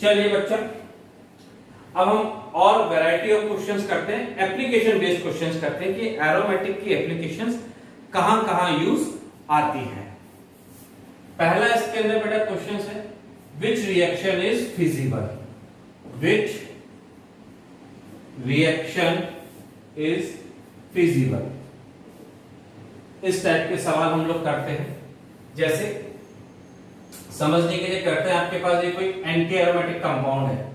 चलिए बच्चा, अब हम और वैरायटी ऑफ क्वेश्चंस करते हैं, एप्लीकेशन बेस्ड क्वेश्चंस करते हैं कि एरोमेटिक की एप्लीकेशंस कहां कहां यूज आती है। पहला इसके अंदर बेटा क्वेश्चन है, विच reaction is feasible, which reaction is feasible. इस टाइप के सवाल हम लोग करते हैं। जैसे समझने के लिए करते हैं, आपके पास ये कोई एंटी एरोमेटिक कंपाउंड है,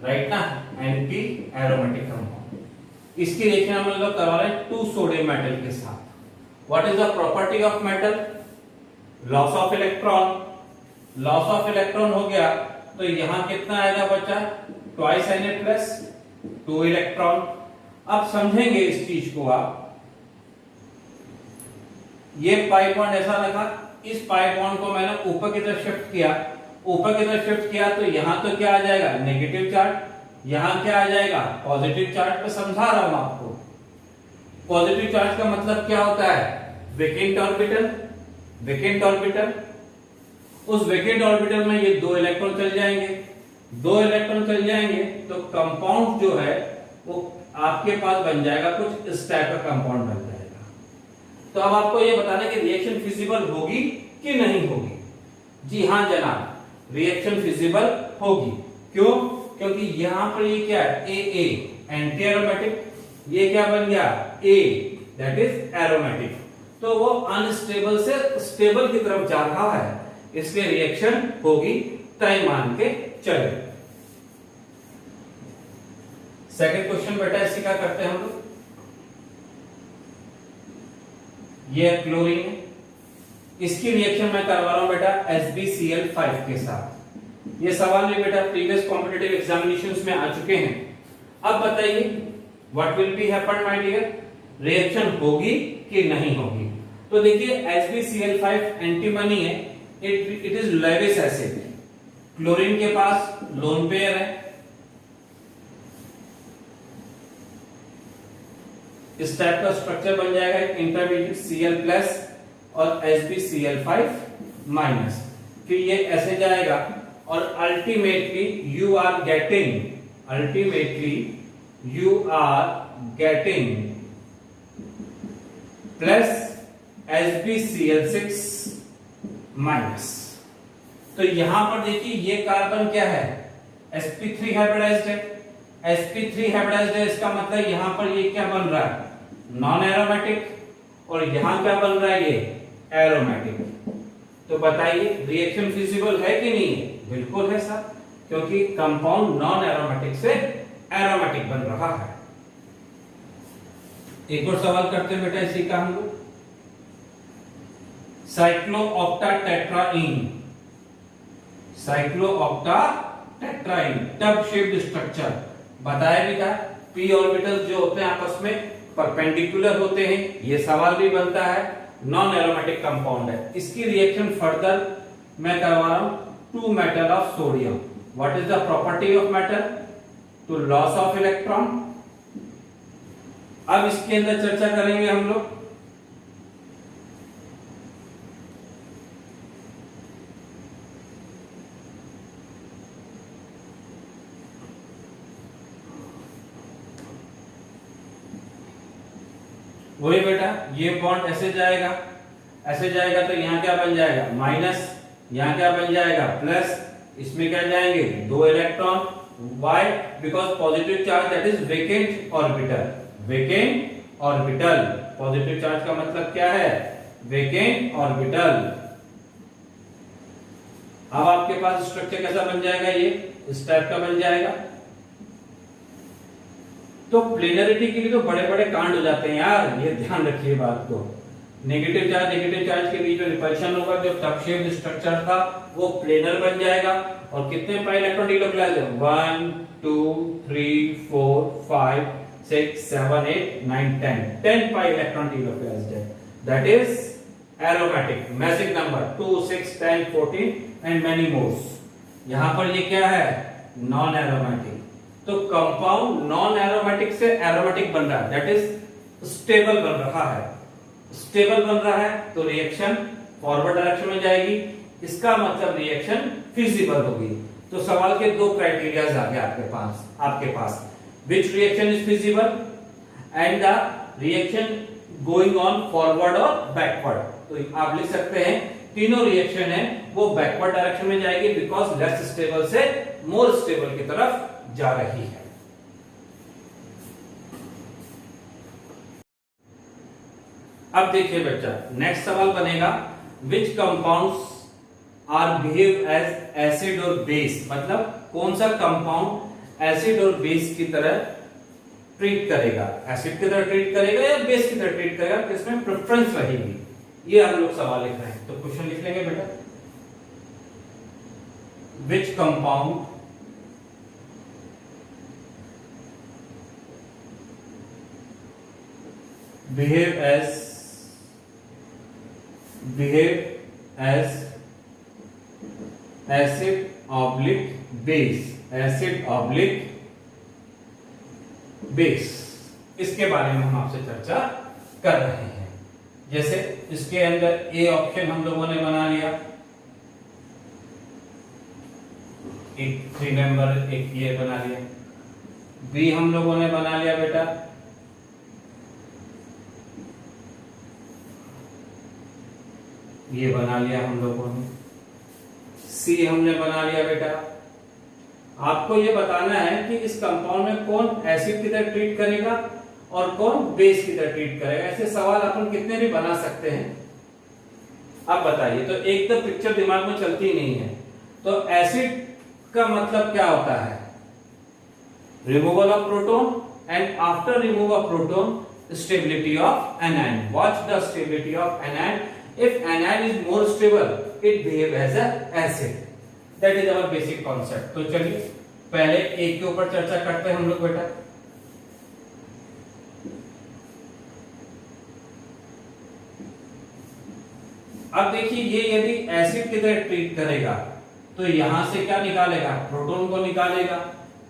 राइट ना, एंटी एरोमेटिक कंपाउंड। इसकी रिएक्शन हम लोग करवा रहे हैं 2 सोडियम मेटल के साथ। What is the property of metal? Loss of electron. Loss of electron हो गया तो यहां कितना आएगा बच्चा? Twice Na plus 2 electron. अब समझेंगे इस चीज को आप, ये पाई बॉन्ड ऐसा रखा, इस पाई बॉन्ड को मैंने ऊपर की तरफ शिफ्ट किया, ऊपर की तरफ शिफ्ट किया तो यहां तो क्या आ जाएगा? नेगेटिव चार्ज, यहां क्या आ जाएगा? Positive charge. पे समझा रहा हूं आपको, पॉजिटिव चार्ज का मतलब क्या होता है? Vacant orbital. वेकेंट ऑर्बिटल, उस वेकेंट ऑर्बिटल में ये 2 इलेक्ट्रॉन चल जाएंगे, 2 इलेक्ट्रॉन चल जाएंगे तो कंपाउंड जो है वो आपके पास बन जाएगा, कुछ इस टाइप का कंपाउंड बन जाएगा। तो अब आपको ये बताना है कि रिएक्शन फिजिबल होगी कि नहीं होगी। जी हाँ जनाब, रिएक्शन फिजिबल होगी। क्यों? क्योंकि यहां पर ये क्या है? ए एंटी एरोमेटिक, ये क्या बन गया? ए दैट इज एरोमेटिक। तो वो अनस्टेबल से स्टेबल की तरफ जा रहा है, इसलिए रिएक्शन होगी, तय मान के चले। सेकंड क्वेश्चन बेटा इसी का करते हैं हम लोग। ये क्लोरीन है, इसकी रिएक्शन मैं करवा रहा हूं बेटा SbCl5 के साथ। ये सवाल भी बेटा प्रीवियस कॉम्पिटिटिव एग्जामिनेशंस में आ चुके हैं। अब बताइए what will be happen my dear, reaction होगी कि नहीं होगी? तो देखिए SbCl5 एंटीमनी है, it is Lewis acid. Chlorine के पास लोन पेयर है, इस टाइप का स्ट्रक्चर बन जाएगा, इंटरमीडिएट Cl+ और SbCl5-। फिर ये ऐसे जाएगा और ultimately you are getting plus SbCl6-। तो यहां पर देखिए ये कार्बन क्या है? sp3 हाइब्रिडाइज्ड है, sp3 हाइब्रिडाइज्ड है, इसका मतलब यहां पर ये क्या बन रहा है? Non aromatic. और यहां क्या बन रहा है? ये एरोमेटिक। तो बताइए रिएक्शन फिजिबल है कि नहीं है? बिल्कुल है सर, क्योंकि कंपाउंड नॉन एरोमेटिक से एरोमेटिक बन रहा है। एक और सवाल करते हैं बेटा इसी का हम लोग, साइक्लोऑक्टाटेट्राईन। साइक्लोऑक्टाटेट्राईन टब शेप्ड स्ट्रक्चर बताया भी था। p ऑर्बिटल जो होते हैं आपस में परपेंडिकुलर होते हैं, ये सवाल भी बनता है। नॉन एरोमेटिक कंपाउंड है, इसकी रिएक्शन फर्दर मैं करवा रहा हूं 2 metal of sodium. What is the property of metal? To loss of electron. अब इसके अंदर चर्चा करेंगे हम लोग। वही बेटा, ये बॉन्ड ऐसे जाएगा, ऐसे जाएगा तो यहां क्या बन जाएगा? माइनस, यहां क्या बन जाएगा? प्लस। इसमें क्या जाएंगे? 2 electron. Why? Because positive charge that is vacant orbital. Vacant orbital, positive charge का मतलब क्या है? Vacant orbital. अब आपके पास स्ट्रक्चर कैसा बन जाएगा? ये इस टाइप का बन जाएगा। तो प्लेनरिटी के लिए तो बड़े बड़े कांड हो जाते हैं यार, ये ध्यान रखिए बात को। नेगेटिव चार्ज के बीच में रिपल्शन होगा, जो टब शेप्ड स्ट्रक्चर था वो प्लेनर बन जाएगा। और कितने पाई इलेक्ट्रॉन डिलोक्लाइज है? 1 2 3 4 5 6 7 8 9 10 पाई इलेक्ट्रॉन डिलोक्लाइज्ड है, that is aromatic. Magic number 2 6 10 14 and many mores. यहां पर ये क्या है? Non aromatic. तो कंपाउंड नॉन एरोमेटिक से एरोमेटिक बन रहा है, दैट इज स्टेबल बन रहा है। स्टेबल बन रहा है तो रिएक्शन फॉरवर्ड डायरेक्शन में जाएगी, इसका मतलब रिएक्शन फिजिबल होगी। तो सवाल के दो क्राइटेरियाज आ गए आपके पास which reaction is feasible and the reaction going on forward और बैकवर्ड। तो आप लिख सकते हैं तीनों रिएक्शन है वो बैकवर्ड डायरेक्शन में जाएगी बिकॉज लेस स्टेबल से मोर स्टेबल की तरफ जा रही है। अब देखिए बच्चा नेक्स्ट सवाल बनेगा which compounds are behave as acid और बेस, मतलब कौन सा कंपाउंड एसिड और बेस की तरह ट्रीट करेगा, एसिड की तरह ट्रीट करेगा या बेस की तरह ट्रीट करेगा, किसमें प्रेफरेंस रहेगी, ये हम लोग सवाल लिख रहे हैं। तो क्वेश्चन लिख लेंगे बेटा which compound behave as acid oblique base, इसके बारे में हम आपसे चर्चा कर रहे हैं। जैसे इसके अंदर ए ऑप्शन हम लोगों ने बना लिया, एक 3 नंबर एक ये बना लिया, बी हम लोगों ने बना लिया बेटा ये बना लिया हम लोगों ने, सी हमने बना लिया बेटा। आपको ये बताना है कि इस कंपाउंड में कौन एसिड की तरह ट्रीट करेगा और कौन बेस की तरह ट्रीट करेगा। ऐसे सवाल अपन कितने भी बना सकते हैं। अब बताइए, तो एक तो पिक्चर दिमाग में चलती ही नहीं है। तो एसिड का मतलब क्या होता है, removal of proton and after remove of proton stability of anion. Watch the stability of anion. If anion is more stable, it behave as a acid. That is our basic concept. तो चलिए पहले एक के ऊपर चर्चा करते हैं हम लोग बेटा। अब देखिए ये यदि एसिड की तरह ट्रीट करेगा तो यहां से क्या निकालेगा, प्रोटॉन को निकालेगा,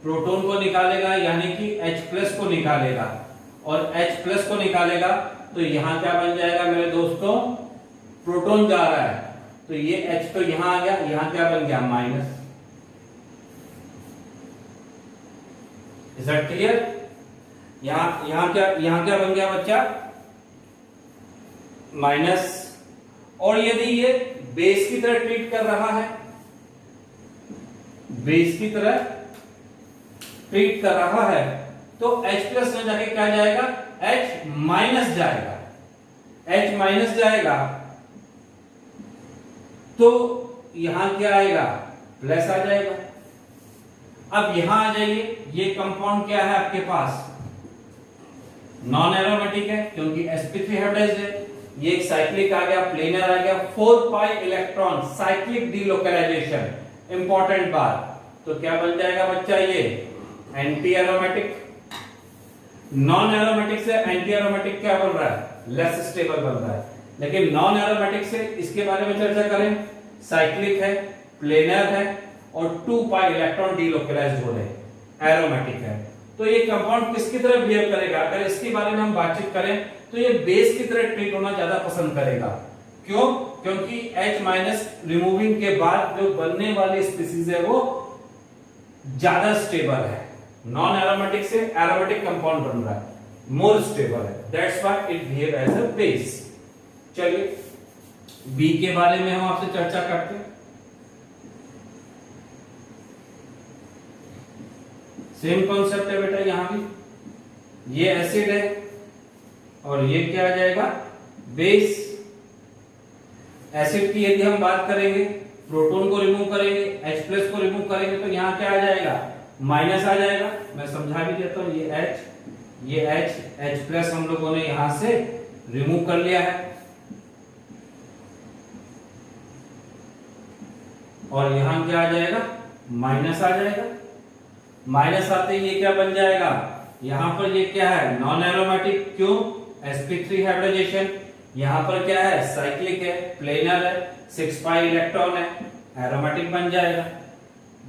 प्रोटॉन को निकालेगा यानी कि H+ को निकालेगा, और H+ को निकालेगा तो यहां क्या बन जाएगा मेरे दोस्तों, प्रोटॉन जा रहा है तो ये H तो यहां आ गया, यहां क्या बन गया माइनस। Is that clear? यहां क्या बन गया बच्चा, माइनस। और यदि ये बेस की तरह ट्रीट कर रहा है, बेस की तरह ट्रीट कर रहा है तो H+ में जाके क्या जाएगा, H- जाएगा, H- जाएगा तो यहां क्या आएगा, प्लस आ जाएगा। अब यहां आ जाइए, ये कंपाउंड क्या है आपके पास, नॉन एरोमेटिक है क्योंकि sp3 हाइब्रिडाइज्ड है। ये एक साइक्लिक आ गया, प्लेनर आ गया, 4 pi electron, cyclic delocalisation, important बात। तो क्या बन जाएगा बच्चा, ये एंटी एरोमेटिक। नॉन एरोमेटिक से एंटी एरोमेटिक क्या बन रहा है, लेस स्टेबल बन रहा है। लेकिन नॉन एरोमेटिक से इसके बारे में चर्चा करें, साइक्लिक है, प्लेनर है और 2 पाई इलेक्ट्रॉन डीलोकलाइज्ड हो रहे हैं, एरोमेटिक है। तो ये कंपाउंड किसकी तरह बिहेव करेगा, अगर इसके बारे में हम बातचीत करें तो ये बेस की तरह ट्रीट होना ज्यादा पसंद करेगा। क्यों? क्योंकि H- रिमूविंग के बाद जो बनने वाली स्पीसीज है वो ज्यादा स्टेबल है। नॉन एरोमेटिक से एरोमेटिक कंपाउंड बन रहा है, मोर स्टेबल है, that's why it behave as a base. चलिए बी के बारे में हम आपसे चर्चा करते हैं। सेम कॉन्सेप्ट है बेटा, यहां भी ये एसिड है और ये क्या आ जाएगा, बेस। एसिड की यदि हम बात करेंगे, प्रोटॉन को रिमूव करेंगे, H+ को रिमूव करेंगे तो यहां क्या आ जाएगा, माइनस आ जाएगा। मैं समझा भी देता हूं, ये H+ हम लोगों ने यहां से रिमूव कर लिया है और यहां क्या आ जाएगा, माइनस आ जाएगा। माइनस आते ही ये क्या बन जाएगा, यहां पर ये क्या है, नॉन एरोमेटिक, क्यों, sp3 हाइब्रिडाइजेशन। यहां पर क्या है, साइक्लिक है, प्लेनर है, 6 पाई इलेक्ट्रॉन है, एरोमेटिक बन जाएगा।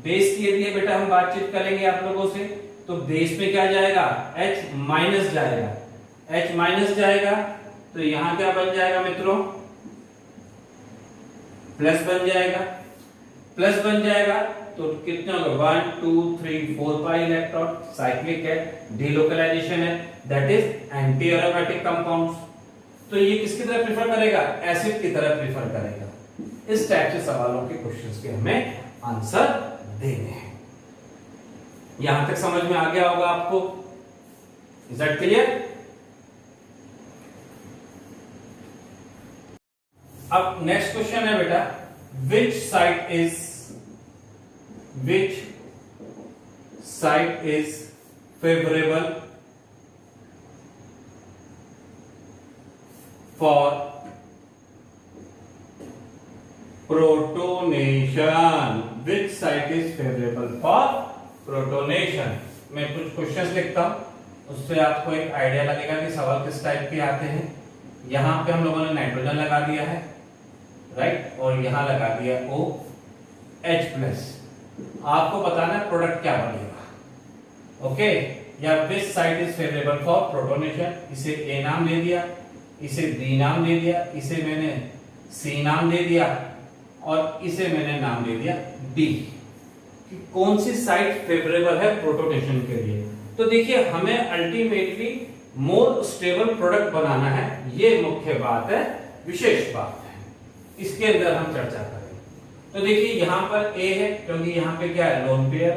बेस की यदि बेटा हम बातचीत करेंगे आप लोगों से तो बेस में क्या जाएगा, H- जाएगा, H- जाएगा तो यहां क्या बन जाएगा मित्रों, प्लस बन जाएगा। प्लस बन जाएगा तो कितने होंगे 1 2 3 4 पाई इलेक्ट्रॉन, साइक्लिक है, डीलोकलाइजेशन है, that is anti aromatic compounds. तो ये किसकी तरह प्रेफर करेगा, एसिड की तरह प्रेफर करेगा। इस टाइप से सवालों के क्वेश्चंस के हमें आंसर देने हैं। यहां तक समझ में आ गया होगा आपको, इज दैट क्लियर? अब नेक्स्ट क्वेश्चन है बेटा, which site is favorable for protonation? Which site is favorable for protonation? मैं कुछ क्वेश्चंस लिखता हूं, उससे आपको एक आइडिया लगेगा कि सवाल किस टाइप के आते हैं। यहां पे हम लोगों ने नाइट्रोजन लगा दिया है, राइट, और यहां लगा दिया OH+। आपको बताना है प्रोडक्ट क्या बनेगा, ओके। या विच site is favourable for protonation, इसे A नाम दे दिया, इसे B नाम दे दिया, इसे मैंने C नाम दे दिया और इसे मैंने नाम दे दिया D। कि कौन सी साइट फेवरेबल है प्रोटोनेशन के लिए। तो देखिए हमें अल्टीमेटली मोर स्टेबल प्रोडक्ट बनाना है, ये मुख्य बात है, विशेष बात है, इसके अंदर हम चर्चा करेंगे। तो देखिए यहां पर A है क्योंकि यहां पे क्या है, लोन पेयर,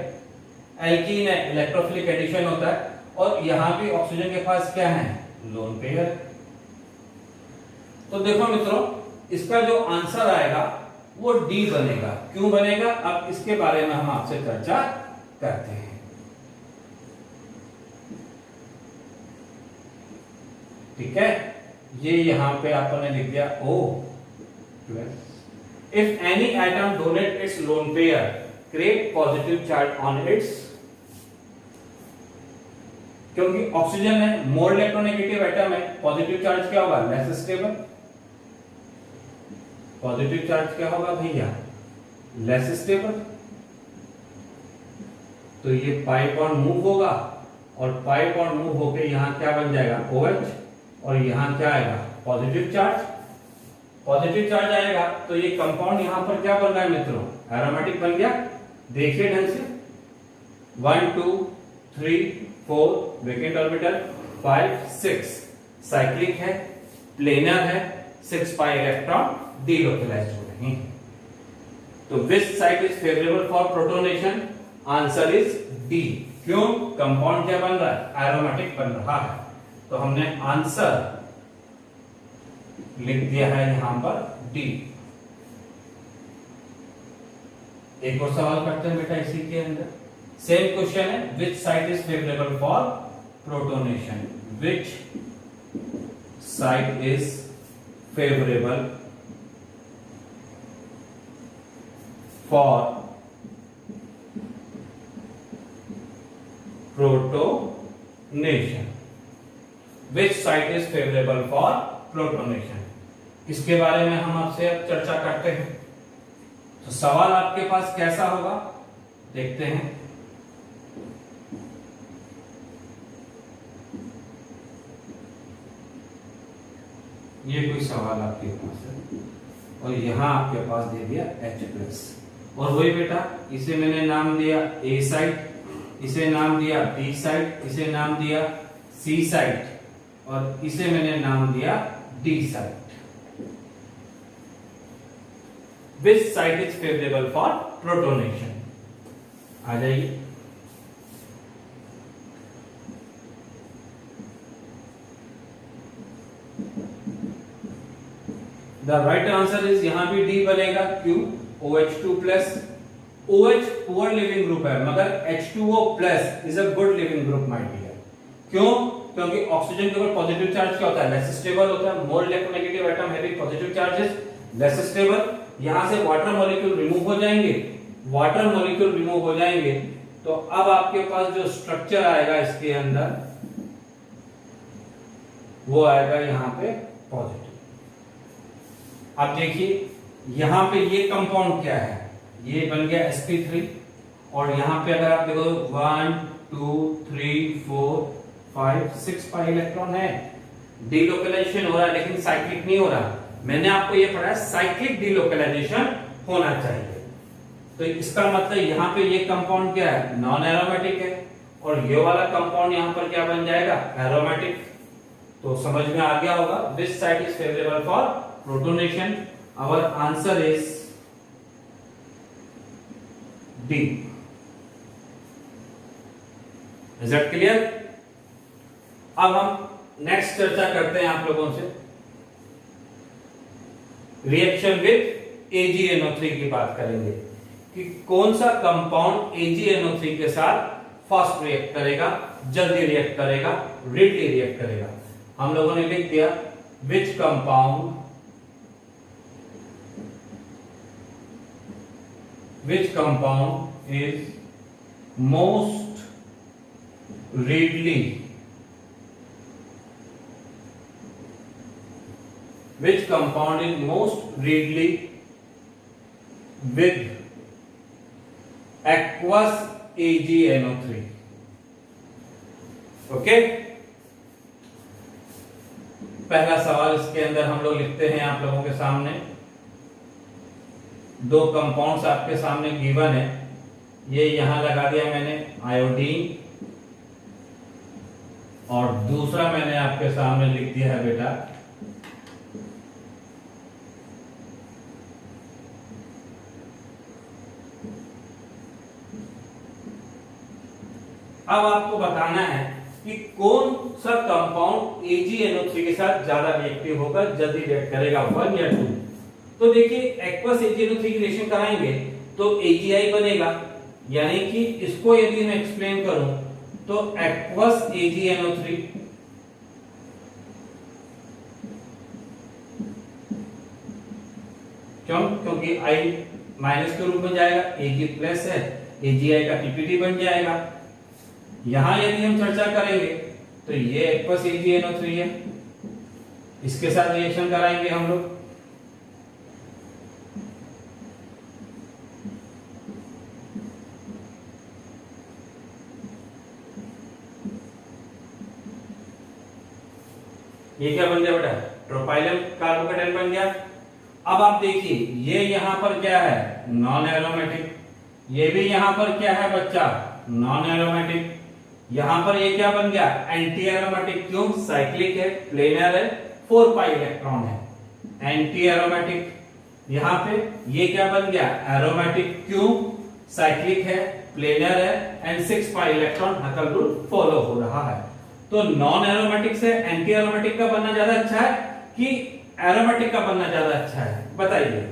एल्कीन है, इलेक्ट्रोफिलिक एडिशन होता है, और यहां भी ऑक्सीजन के पास क्या है, लोन पेयर। तो देखो मित्रों, इसका जो आंसर आएगा वो D बनेगा। क्यों बनेगा, अब इसके बारे में हम आपसे चर्चा करते हैं। ठीक है, ये यहां पे आपने लिख दिया O+। If any atom donate its lone pair, create positive charge on its, क्योंकि ऑक्सीजन है, मोर इलेक्ट्रोनेगेटिव एटम है, पॉजिटिव चार्ज क्या होगा, लेस स्टेबल। पॉजिटिव चार्ज क्या होगा भैया, लेस स्टेबल। तो ये पाई बॉन्ड मूव होगा और पाई बॉन्ड मूव होके यहां क्या बन जाएगा, OH, और यहां क्या आएगा, पॉजिटिव चार्ज। पॉजिटिव चार्ज आएगा तो ये कंपाउंड यहां पर क्या बन रहा है मित्रों, एरोमेटिक बन गया। देखिए ढंग से, 1 2 3 4 वेकेंट ऑर्बिटल, 5 6 साइक्लिक है, प्लेनर है, 6 पाई इलेक्ट्रॉन डीलोकलाइज्ड हो रहे हैं। तो विच site is favourable for protonation, answer is D. क्यों, कंपाउंड क्या बन रहा है, एरोमेटिक बन रहा है। तो हमने आंसर लिख दिया है यहां पर डी। एक और सवाल करते हैं बेटा इसी के अंदर, सेम क्वेश्चन है, विच site is favourable for protonation, which site is favourable for protonation, which site is favourable for protonation. इसके बारे में हम आपसे अब चर्चा करते हैं। तो सवाल आपके पास कैसा होगा देखते हैं। ये कोई सवाल आपके पास है और यहां आपके पास दे दिया H+, और वही बेटा इसे मैंने नाम दिया A साइट, इसे नाम दिया B साइट, इसे नाम दिया C साइट, और इसे मैंने नाम दिया D site. Which site is favorable for protonation? आ जाइए। The right answer is यहां भी D बनेगा। क्यों, OH2+, OH poor leaving group है मगर H2O+ is a good leaving group my dear. क्यों, क्योंकि ऑक्सीजन के ऊपर पॉजिटिव चार्ज क्या होता है, लेस स्टेबल होता है। More electronegative atom having positive charges, less stable. यहां से वाटर मॉलिक्यूल रिमूव हो जाएंगे, वाटर मॉलिक्यूल रिमूव हो जाएंगे तो अब आपके पास जो स्ट्रक्चर आएगा इसके अंदर वो आएगा यहां पे पॉजिटिव। अब देखिए यहां पे ये कंपाउंड क्या है, ये बन गया sp3, और यहां पे अगर आप देखो 1 2 3 4 5 6 पाई इलेक्ट्रॉन है, डीलोकलाइजेशन हो रहा है लेकिन साइक्लिक नहीं हो रहा। मैंने आपको ये पढ़ाया साइक्लिक डीलोकलाइजेशन होना चाहिए। तो इसका मतलब यहाँ पे ये कंपाउंड क्या है, नॉन एरोमेटिक है, और ये वाला कंपाउंड यहाँ पर क्या बन जाएगा, एरोमेटिक। तो समझ में आ गया होगा which side is favourable for protonation. Our answer is D. Is it clear? अब हम नेक्स्ट चर्चा करते हैं आप लोगों से रिएक्शन विद AgNO3 की बात करेंगे कि कौन सा कंपाउंड AgNO3 के साथ फास्ट रिएक्ट करेगा, जल्दी रिएक्ट करेगा, रेडली रिएक्ट करेगा। हम लोगों ने लिख दिया which compound is most readily which compound is most readily with aqueous AgNO3। Okay, पहला सवाल इसके अंदर हम लोग लिखते हैं आप लोगों के सामने। दो कंपाउंड्स आपके सामने गिवन है, ये यहां लगा दिया मैंने आयोडीन, और दूसरा मैंने आपके सामने लिख दिया है बेटा अब आपको बताना है कि कौन सा कंपाउंड AgNO3 के साथ ज्यादा रिएक्टिव होगा, जल्दी रिएक्ट करेगा, 1 या 2। तो देखिए एक्वस AgNO3 की रिएक्शन कराएंगे तो AgI बनेगा, यानी कि इसको यदि मैं एक्सप्लेन करूं तो एक्वस AgNO3 क्योंकि I माइनस के रूप में जाएगा, Ag प्लस है, AgI का पीपीटी बन जाएगा। यहां यदि हम चर्चा करेंगे तो ये एक्वस AgNO3 है, इसके साथ रिएक्शन कराएंगे हम लोग। ये क्या बन गया बेटा, ट्रोपाइलम कार्बोकेटाइन बन गया। अब आप देखिए ये यहां पर क्या है, नॉन एरोमेटिक, ये भी यहां पर क्या है बच्चा, नॉन एरोमेटिक। यहां पर ये क्या बन गया, एंटी एरोमेटिक। क्यों, साइक्लिक है, प्लेनर है, 4 पाई इलेक्ट्रॉन है, एंटी एरोमेटिक। यहां पे ये क्या बन गया, एरोमेटिक। क्यों, साइक्लिक है, प्लेनर है, एंड 6 पाई इलेक्ट्रॉन नकल रूल फॉलो हो रहा है। तो नॉन एरोमेटिक से एंटी एरोमेटिक का बनना ज्यादा अच्छा है कि एरोमेटिक का बनना ज्यादा अच्छा है, बताइए।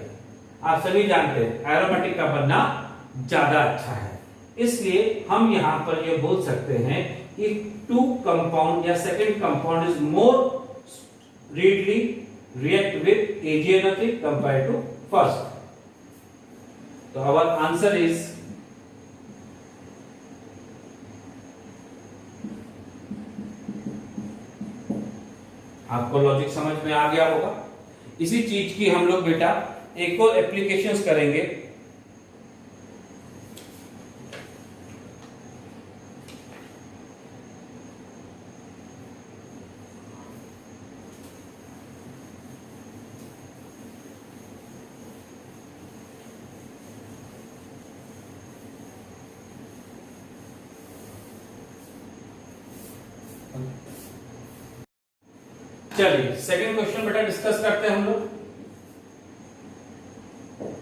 आप सभी जानते हैं एरोमेटिक का बनना ज्यादा अच्छा है, इसलिए हम यहां पर ये बोल सकते हैं कि 2 कंपाउंड या second compound is more readily react with AgNO3 compare to first. तो आवर आंसर इज आपको लॉजिक समझ में आ गया होगा। इसी चीज की हम लोग बेटा एक और एप्लीकेशंस करेंगे। चलिए सेकंड क्वेश्चन बेटा डिस्कस करते हैं हम लोग।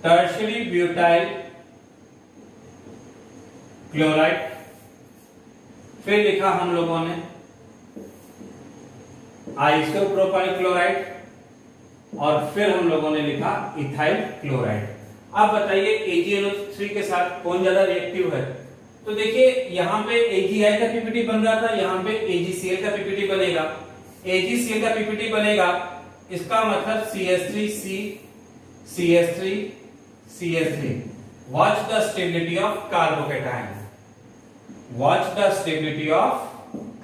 टर्शियरी ब्यूटाइल क्लोराइड, फिर लिखा हम लोगों ने आइसोप्रोपाइल क्लोराइड, और फिर हम लोगों ने लिखा इथाइल क्लोराइड। अब बताइए AgNO3 के साथ कौन ज्यादा रिएक्टिव है। तो देखिए यहां पे AgI का पीपीटी बन रहा था, यहां पे AgCl का पीपीटी बनेगा। AgCl का पीपीटी बनेगा, इसका मतलब CH3C CH3 CH3। Watch the stability of carbocation, watch the stability of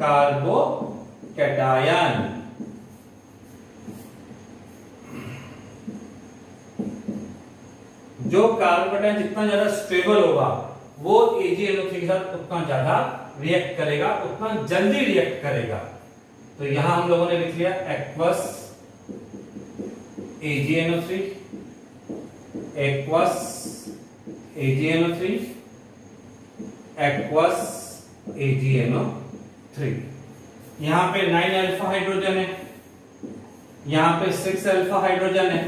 carbocation. जो कार्बोकेटाइन जितना ज्यादा स्टेबल होगा वो AgNO3 के साथ उतना ज्यादा रिएक्ट करेगा, उतना जल्दी रिएक्ट करेगा। तो यहां हम लोगों ने लिख लिया aqueous AgNO3, aqueous AgNO3 aqueous AgNO3। यहां पे 9 अल्फा हाइड्रोजन है, यहां पे 6 अल्फा हाइड्रोजन है,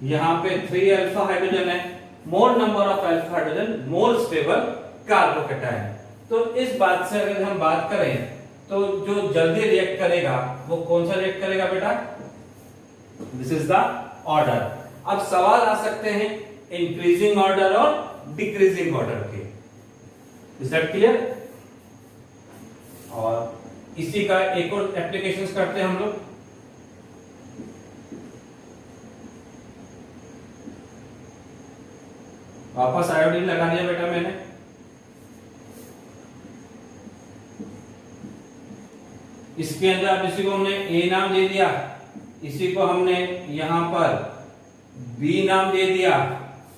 यहां पे 3 अल्फा हाइड्रोजन है। More number of alpha hydrogen more stable carbocation. तो इस बात से अगर हम बात करें तो जो जल्दी रिएक्ट करेगा वो कौन सा रिएक्ट करेगा बेटा? This is the order. अब सवाल आ सकते हैं इंक्रीजिंग ऑर्डर और डिक्रीजिंग ऑर्डर के। Is that clear? और इसी का एक और एप्लीकेशंस करते हैं हम लोग। वापस आयोडीन लगा दिया बेटा मैंने। इसके अंदर अब इसी को हमने ए नाम दे दिया, इसी को हमने यहां पर बी नाम दे दिया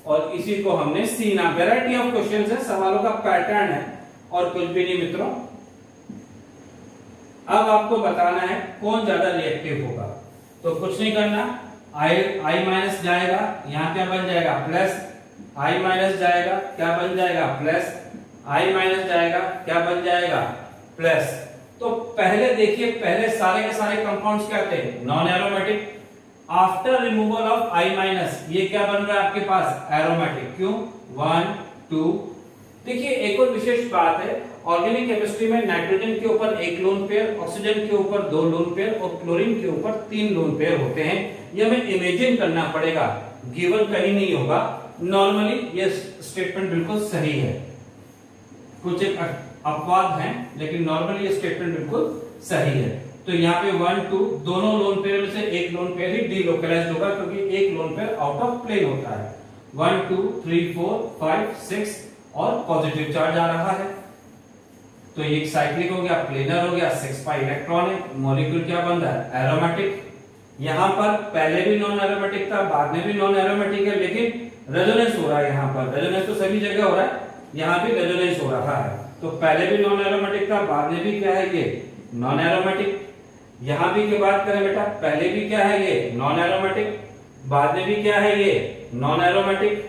और इसी को हमने सी नाम। वैरायटी ऑफ क्वेश्चंस है, सवालों का पैटर्न है और कुछ भी नहीं मित्रों। अब आपको बताना है कौन ज्यादा रिएक्टिव होगा। तो कुछ नहीं करना, आई माइनस जाएगा, यहां क्या बन जाएगा? प्लस। आई माइनस जाएगा, क्या बन जाएगा? प्लस। आई माइनस जाएगा, क्या बन जाएगा? प्लस। तो पहले देखिए, पहले सारे के सारे कंपाउंड्स क्या थे? Non aromatic. After removal of I minus ये क्या बन रहा है आपके पास? एरोमेटिक। क्यों? 1 2। देखिए एक और विशेष बात है, ऑर्गेनिक केमिस्ट्री में नाइट्रोजन के ऊपर 1 लोन पेयर, ऑक्सीजन के ऊपर 2 लोन पेयर और क्लोरीन के ऊपर 3 लोन पेयर होते हैं। ये हमें इमेजिन करना पड़ेगा, गिवन कहीं नहीं होगा। नॉर्मली ये स्टेटमेंट बिल्कुल सही है, कुछ एक अपवाद हैं लेकिन नॉर्मली ये स्टेटमेंट बिल्कुल सही है। तो यहाँ पे 1 2 दोनों लोन पेयर में से एक लोन पेयर ही डीलोकलाइज्ड होगा क्योंकि एक lone pair out of plane होता है। 1 2 3 4 5 6 और पॉजिटिव चार्ज आ रहा है। तो ये साइक्लिक हो गया, प्लेनर हो गया, 6 पाई इलेक्ट्रॉन है। मॉलिक्यूल क्या बन रहा है? एरोमेटिक। यहाँ पर पहले भी नॉन एरोमेटिक था, बाद में भी नॉन एरोमेटिक है, लेकिन रेजोनेंस हो रहा है। यहाँ पर रेजोनेंस तो सभी जगह हो रहा है, यहाँ भी रेजोनेंस हो रहा है। तो पहले भी नॉन एरोमेटिक था, बाद में भी क्या है? ये नॉन एरोमेटिक। यहाँ भी की बात करें बेटा, पहले भी क्या है? ये नॉन एरोमेटिक, बाद में भी क्या है? ये नॉन एरोमेटिक।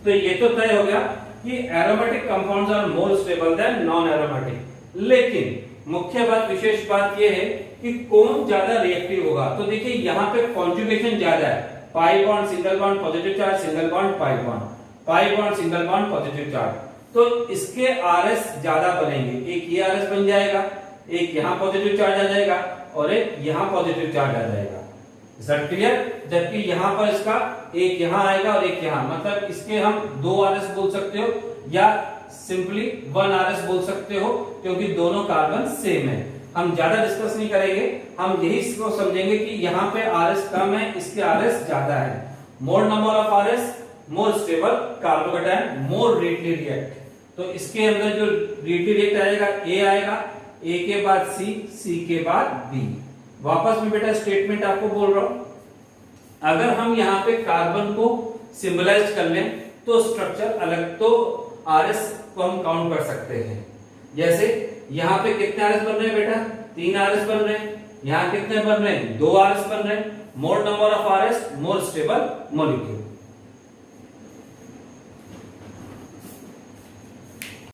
तो ये तो तय हो गया कि aromatic compounds are more stable than non aromatic. लेकिन मुख्य बात, विशेष बात ये है कि कौन ज्यादा रिएक्टिव होगा। तो देखिए यहाँ पे कॉन्जुगेशन ज्यादा है, pi bond single bond positive charge, single bond pi bond, pi bond single bond positive charge. तो इसके आरएस ज्यादा बनेंगे, एक ये आरएस बन जाएगा, एक यहाँ पॉजिटिव चार्ज आ जाएगा और एक यहाँ पॉजिटिव चार्ज आ जाएगा। Is clear? जबकि यहाँ पर इसका एक यहाँ आएगा और एक यहाँ, मतलब इसके हम 2 आरएस बोल सकते हो या सिंपली 1 आरएस बोल सकते हो क्योंकि दोनों कार्बन सेम है। हम ज्यादा डिस्कस नहीं करेंगे, हम यही इसको समझेंगे कि यहाँ पे आरएस कम है, इसके आरएस ज्यादा है। More number of R's more stable carbocation more readily react. तो इसके अंदर जो रेडली रिएक्ट आएगा, ए आएगा, ए के बाद सी, सी के बाद बी। वापस में बेटा स्टेटमेंट आपको बोल रहा हूं, अगर हम यहाँ पे कार्बन को सिंबलाइज कर लें तो स्ट्रक्चर अलग, तो आरएस को हम काउंट कर सकते हैं। जैसे यहाँ पे कितने आरएस बन रहे हैं बेटा? 3 आरएस बन रहे हैं। यहाँ कितने बन रहे हैं? 2 आरएस बन रहे हैं। मोर number of R's more stable molecule.